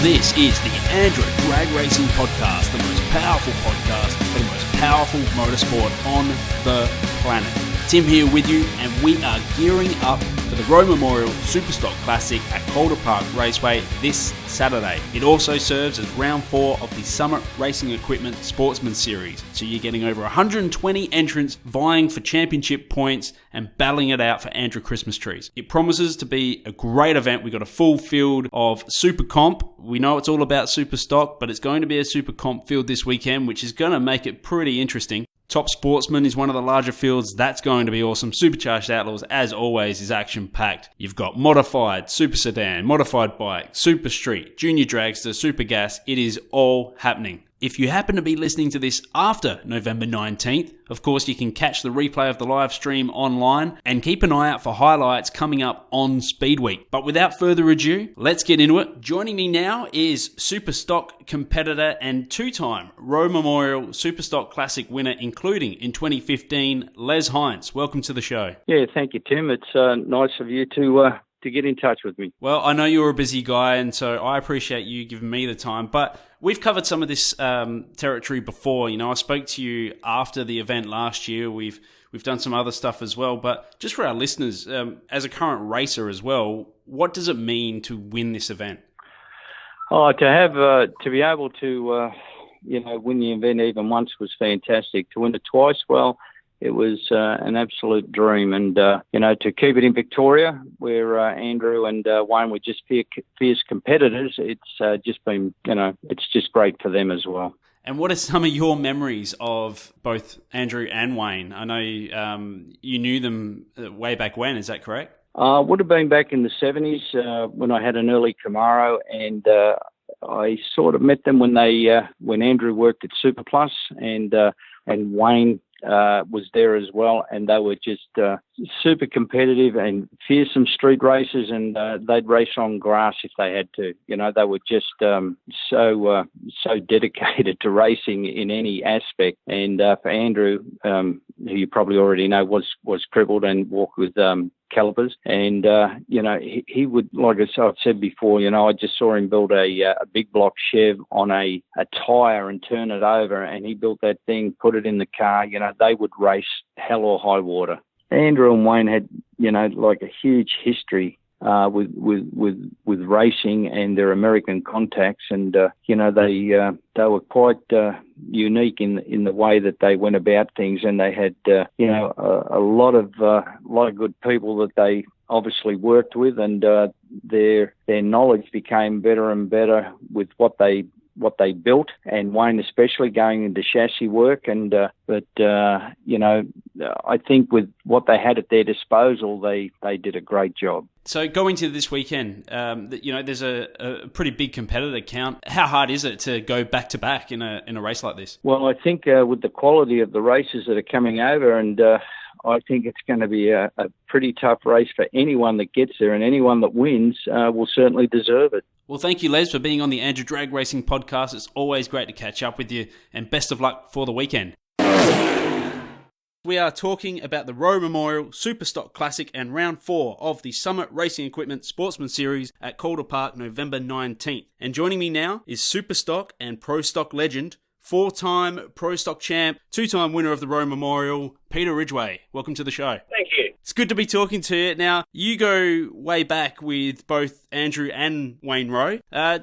This is the ANDRA Drag Racing Podcast, the most powerful podcast for the most powerful motorsport on the planet. Tim here with you, and we are gearing up for the Rowe Memorial Superstock Classic at Calder Park Raceway this Saturday. It also serves as round 4 of the Summit Racing Equipment Sportsman Series, so you're getting over 120 entrants vying for championship points and battling it out for ANDRA Christmas trees. It promises to be a great event. We've got a full field of Super Comp. We know it's all about Super Stock, but it's going to be a Super Comp field this weekend, which is going to make it pretty interesting. Top Sportsman is one of the larger fields. That's going to be awesome. Supercharged Outlaws, as always, is action-packed. You've got Modified, Super Sedan, Modified Bike, Super Street, Junior Dragster, Super Gas. It is all happening. If you happen to be listening to this after November 19th, of course, you can catch the replay of the live stream online and keep an eye out for highlights coming up on Speed Week. But without further ado, let's get into it. Joining me now is Superstock competitor and two-time Rowe Memorial Superstock Classic winner, including in 2015, Les Heintz. Welcome to the show. Yeah, thank you, Tim. It's nice of you to get in touch with me. Well, I know you're a busy guy, and so I appreciate you giving me the time, but we've covered some of this territory before. You know, I spoke to you after the event last year. We've done some other stuff as well, but just for our listeners, as a current racer as well, what does it mean to win this event? Oh, to be able to win the event even once was fantastic. To win it twice, well, it was an absolute dream. And, to keep it in Victoria, where Andrew and Wayne were just fierce competitors, it's just been, it's just great for them as well. And what are some of your memories of both Andrew and Wayne? I know you knew them way back when, is that correct? Would have been back in the 70s when I had an early Camaro, and I sort of met them when Andrew worked at Super Plus, and Wayne was there as well, and they were just super competitive and fearsome street racers, and they'd race on grass if they had to. They were just so dedicated to racing in any aspect. And for Andrew, who you probably already know, was crippled and walked with calipers, and he would, like I've said before, I just saw him build a big block Chev on a tire and turn it over, and he built that thing, put it in the car. They would race hell or high water. Andrew and Wayne had like a huge history with racing and their American contacts, and they were quite unique in the way that they went about things, and they had a lot of good people that they obviously worked with, and their knowledge became better and better with what they built, and Wayne especially going into chassis work. And I think with what they had at their disposal, they did a great job. So going to this weekend, there's a pretty big competitor count. How hard is it to go back to back in a race like this? Well, I think with the quality of the races that are coming over, and I think it's going to be a pretty tough race for anyone that gets there, and anyone that wins will certainly deserve it. Well, thank you, Les, for being on the Andrew Drag Racing Podcast. It's always great to catch up with you, and best of luck for the weekend. We are talking about the Rowe Memorial Superstock Classic and Round 4 of the Summit Racing Equipment Sportsman Series at Calder Park, November 19th. And joining me now is Superstock and Pro Stock legend, 4-time Pro Stock champ, 2-time winner of the Rowe Memorial, Peter Ridgeway. Welcome to the show. Thank you. It's good to be talking to you. Now, you go way back with both Andrew and Wayne Rowe.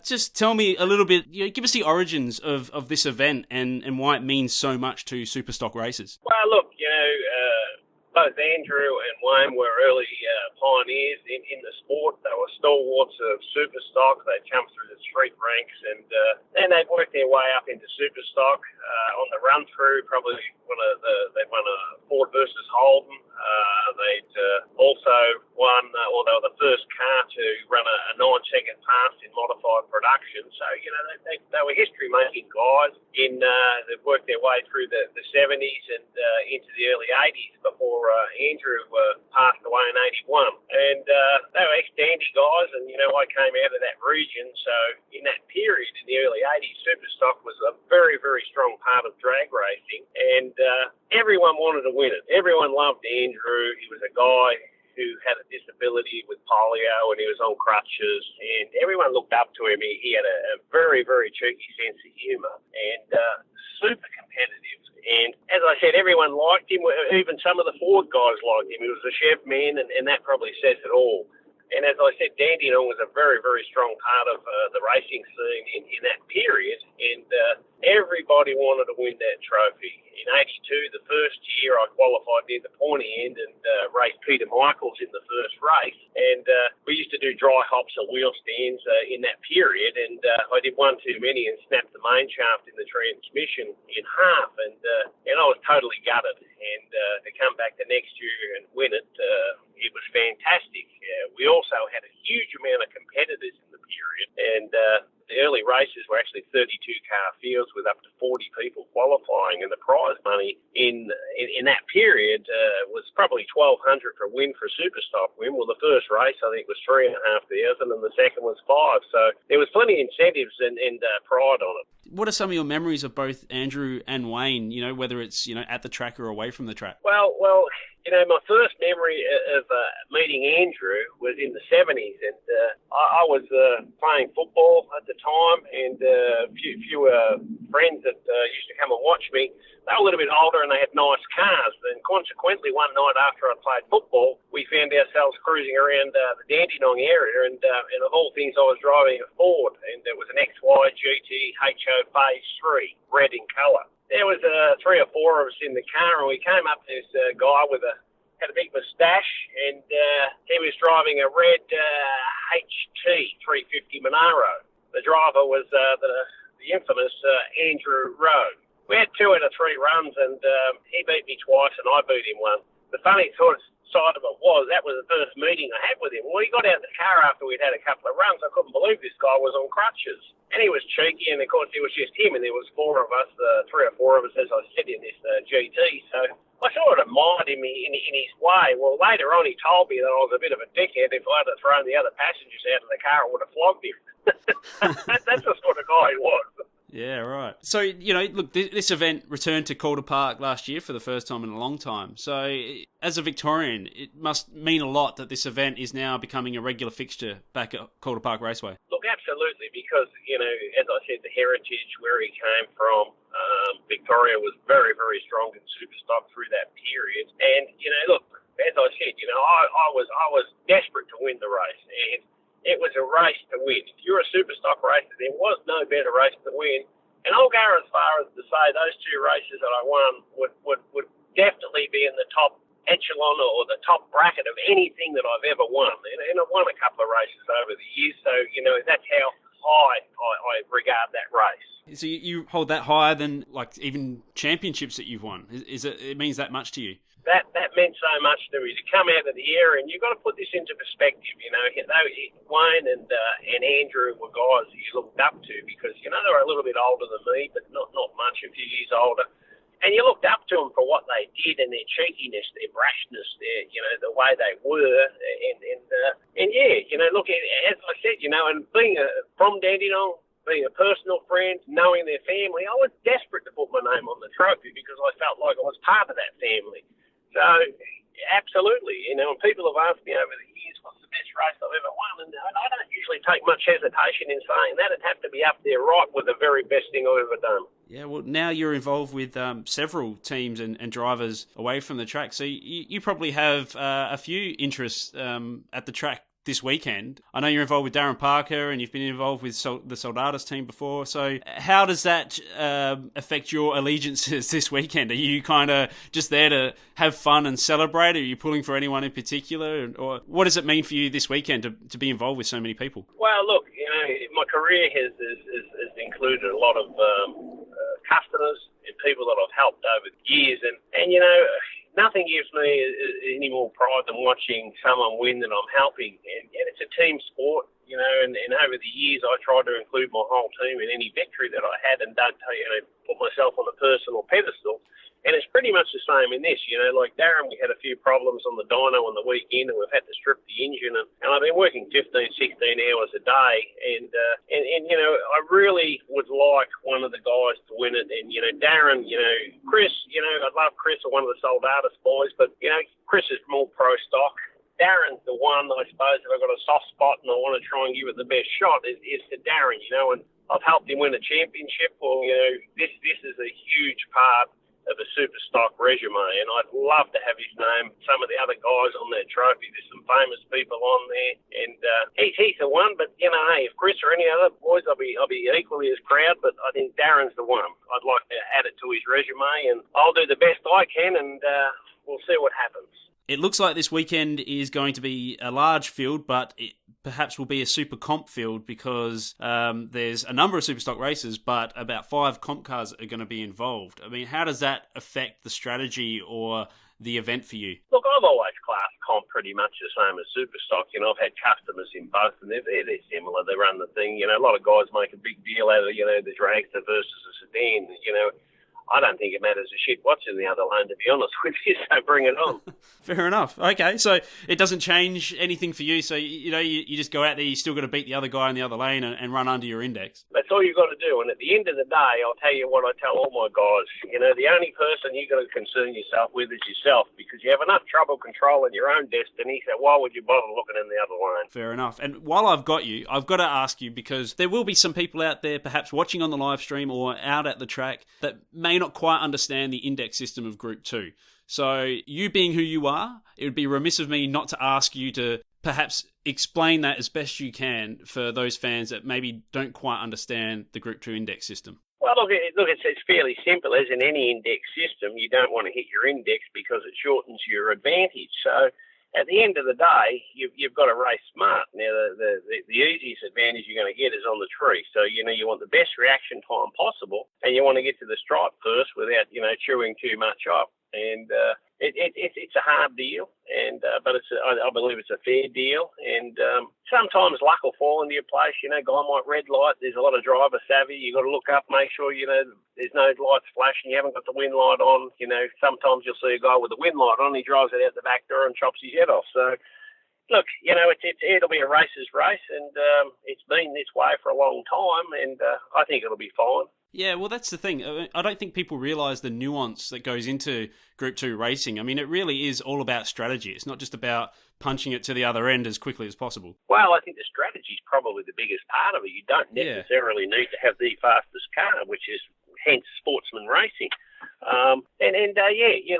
Just tell me a little bit, give us the origins of this event and why it means so much to Superstock racers. Well, look, both Andrew and Wayne were early pioneers in the sport. They were stalwarts of Superstock. They jumped through the street ranks, and then they worked their way up into Superstock. On the run through, probably they won a Ford versus Holden. They'd also won, they were the first car to run a 9-second pass in modified production. So they were history-making guys. They've worked their way through the 70s and into the early 80s before Andrew passed away in 81. And they were ex-dandy guys, and I came out of that region. So in that period, in the early 80s, Superstock was a very, very strong part of drag racing, and everyone wanted to win it. Everyone loved Andrew. He was a guy who had a disability with polio, and he was on crutches, and everyone looked up to him. He had a very, very cheeky sense of humour, and super competitive. And as I said, everyone liked him. Even some of the Ford guys liked him. He was a chef man, and that probably says it all. And as I said, Dandenong was a very, very strong part of the racing scene in that period, and everybody wanted to win that trophy. In '82, the first year, I qualified near the pointy end and raced Peter Michaels in the first race. And we used to do dry hops and wheel stands in that period, and I did one too many and snapped the main shaft in the transmission in half, and I was totally gutted. And to come back the next year and win it, it was fantastic. We also had a huge amount of competitors in the period, and the early races were actually 32-car fields with up to 40 people qualifying, and the prize money in that period was probably $1,200 for a win for a Superstock win. Well, the first race I think was $3,500, and the second was $5,000. So there was plenty of incentives and pride on it. What are some of your memories of both Andrew and Wayne, whether it's, at the track or away from the track? Well, my first memory of meeting Andrew was in the 70s, and I was playing football at the time, and a few friends that used to come and watch me, they were a little bit older and they had nice cars, and consequently one night after I played football, we found ourselves cruising around the Dandenong area, and of all things I was driving a Ford, and it was an XY GT HO Phase 3, red in colour. There was 3 or 4 of us in the car, and we came up to this guy had a big moustache, and he was driving a red HT 350 Monaro. The driver was the infamous Andrew Rowe. We had 2 out of 3 runs, and he beat me twice, and I beat him once. The funny side of it was that was the first meeting I had with him. Well, he got out of the car after we'd had a couple of runs. I couldn't believe this guy was on crutches. And he was cheeky, and of course it was just him, and there was 4 of us, 3 or 4 of us, as I said, in this GT. So I sort of admired him in his way. Well, later on he told me that I was a bit of a dickhead. If I had thrown the other passengers out of the car, I would have flogged him. That's the sort of guy he was. Yeah, right. So, look, this event returned to Calder Park last year for the first time in a long time. So, as a Victorian, it must mean a lot that this event is now becoming a regular fixture back at Calder Park Raceway. Look, absolutely, because, as I said, the heritage, where he came from, Victoria was very, very strong in Superstock through that period. And, look, as I said, I was desperate to win the race, and it was a race to win. If you're a Superstock racer, there was no better race to win. And I'll go as far as to say those 2 races that I won would definitely be in the top echelon or the top bracket of anything that I've ever won. And I've won a couple of races over the years, so, that's how high I regard that race. So you hold that higher than, even championships that you've won? It means that much to you? That meant so much to me, to come out of the era, and you've got to put this into perspective. Wayne and Andrew were guys that you looked up to because they were a little bit older than me, but not much, a few years older. And you looked up to them for what they did and their cheekiness, their brashness, the way they were, and look, as I said, and being from Dandenong, being a personal friend, knowing their family, I was desperate to put my name on the trophy because I felt like I was part of that family. So, absolutely, and people have asked me over the years, what's the best race I've ever won? And I don't usually take much hesitation in saying that. It'd have to be up there right with the very best thing I've ever done. Yeah, well, now you're involved with several teams and drivers away from the track, so you probably have a few interests at the track this weekend. I know you're involved with Darren Parker and you've been involved with the Soldatus team before. So how does that affect your allegiances this weekend? Are you kind of just there to have fun and celebrate? Are you pulling for anyone in particular? Or what does it mean for you this weekend to be involved with so many people? Well, look, my career has included a lot of customers and people that I've helped over the years. And nothing gives me any more pride than watching someone win that I'm helping. And it's a team sport, and over the years I try to include my whole team in any victory that I had and don't put myself on a personal pedestal. And it's pretty much the same in this, like Darren, we had a few problems on the dyno on the weekend and we've had to strip the engine and I've been working 15, 16 hours a day and I really would like one of the guys to win it. And, Darren, Chris, I love Chris or one of the Soldatus boys, but, Chris is more pro stock Darren's the one, I suppose, if I've got a soft spot and I want to try and give it the best shot, is to Darren, and I've helped him win a championship. Well, this is a huge part of a super stock resume, and I'd love to have his name. Some of the other guys on that trophy, there's some famous people on there, and he's the one. But hey, if Chris or any other boys, I'll be equally as proud. But I think Darren's the one. I'd like to add it to his resume, and I'll do the best I can, and we'll see what happens. It looks like this weekend is going to be a large field, but it perhaps will be a super comp field because there's a number of super stock races, but about 5 comp cars are going to be involved. I mean, how does that affect the strategy or the event for you? Look, I've always classed comp pretty much the same as super stock. I've had customers in both, and they're similar. They run the thing. A lot of guys make a big deal out of the dragster versus a sedan. I don't think it matters a shit what's in the other lane, to be honest with you, so bring it on. Fair enough. Okay, so it doesn't change anything for you, so you just go out there, you still got to beat the other guy in the other lane and run under your index. That's all you've got to do, and at the end of the day, I'll tell you what I tell all my guys, the only person you've got to concern yourself with is yourself, because you have enough trouble controlling your own destiny, so why would you bother looking in the other lane? Fair enough. And while I've got you, I've got to ask you, because there will be some people out there perhaps watching on the live stream or out at the track that may not quite understand the index system of Group 2. So you being who you are, it would be remiss of me not to ask you to perhaps explain that as best you can for those fans that maybe don't quite understand the Group 2 index system. Well, look, it's fairly simple. As in any index system, you don't want to hit your index because it shortens your advantage. So at the end of the day, you've got to race smart. Now, the easiest advantage you're going to get is on the tree. So, you want the best reaction time possible, and you want to get to the stripe first without, chewing too much up. And it's a hard deal, but I believe it's a fair deal. And sometimes luck will fall into your place. Guy might red light. There's a lot of driver savvy. You've got to look up, make sure, there's no lights flashing. You haven't got the wind light on. Sometimes you'll see a guy with the wind light on. He drives it out the back door and chops his head off. So, look, it'll be a racer's race, and it's been this way for a long time, and I think it'll be fine. Yeah, well, that's the thing. I don't think people realise the nuance that goes into Group 2 racing. I mean, it really is all about strategy. It's not just about punching it to the other end as quickly as possible. Well, I think the strategy is probably the biggest part of it. You don't necessarily need to have the fastest car, which is hence sportsman racing.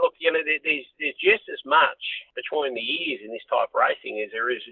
Look, there's just as much between the ears in this type of racing as there is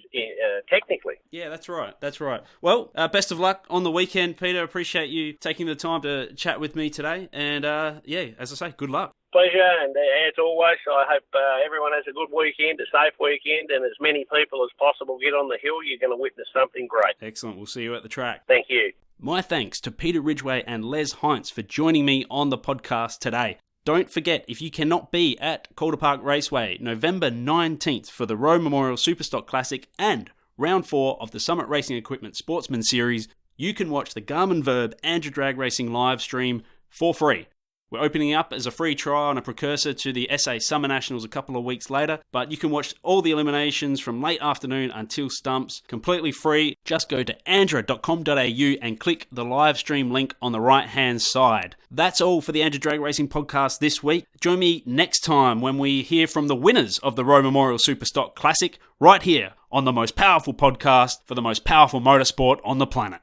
technically. Yeah, that's right. Well, best of luck on the weekend, Peter. Appreciate you taking the time to chat with me today. And as I say, good luck. Pleasure, and as always, I hope everyone has a good weekend, a safe weekend, and as many people as possible get on the hill. You're going to witness something great. Excellent. We'll see you at the track. Thank you. My thanks to Peter Ridgeway and Les Heintz for joining me on the podcast today. Don't forget, if you cannot be at Calder Park Raceway, November 19th for the Rowe Memorial Superstock Classic and Round 4 of the Summit Racing Equipment Sportsman Series, you can watch the Garmin Verb ANDRA Drag Racing live stream for free. We're opening up as a free trial and a precursor to the SA Summer Nationals a couple of weeks later, but you can watch all the eliminations from late afternoon until stumps completely free. Just go to andra.com.au and click the live stream link on the right-hand side. That's all for the ANDRA Drag Racing podcast this week. Join me next time when we hear from the winners of the Rowe Memorial Superstock Classic right here on the most powerful podcast for the most powerful motorsport on the planet.